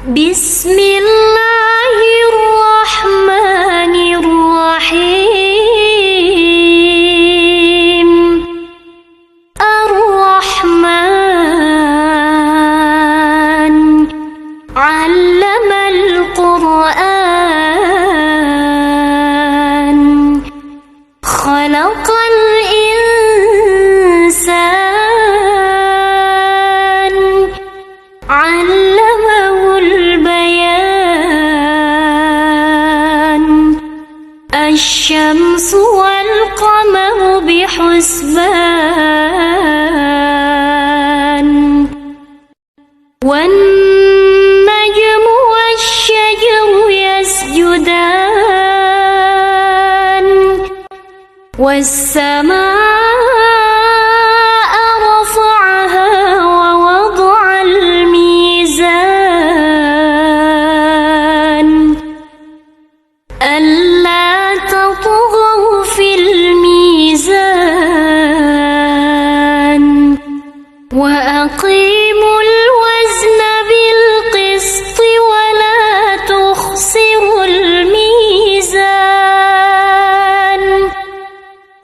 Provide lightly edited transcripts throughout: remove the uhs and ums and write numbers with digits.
بسم الله الرحمن الرحيم. الرحمن علم القرآن خلق الإنسان علمه البيان. الشمس والقمر بحسبان والنجم والشجر يسجدان والسماء رفعها ووضع الميزان ألا تطغوا في الميزان وأقيموا الوزن بالقسط ولا تخسروا الميزان.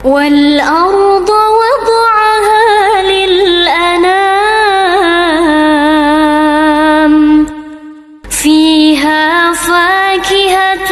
والأرض وضعها للأنام فيها فاكهة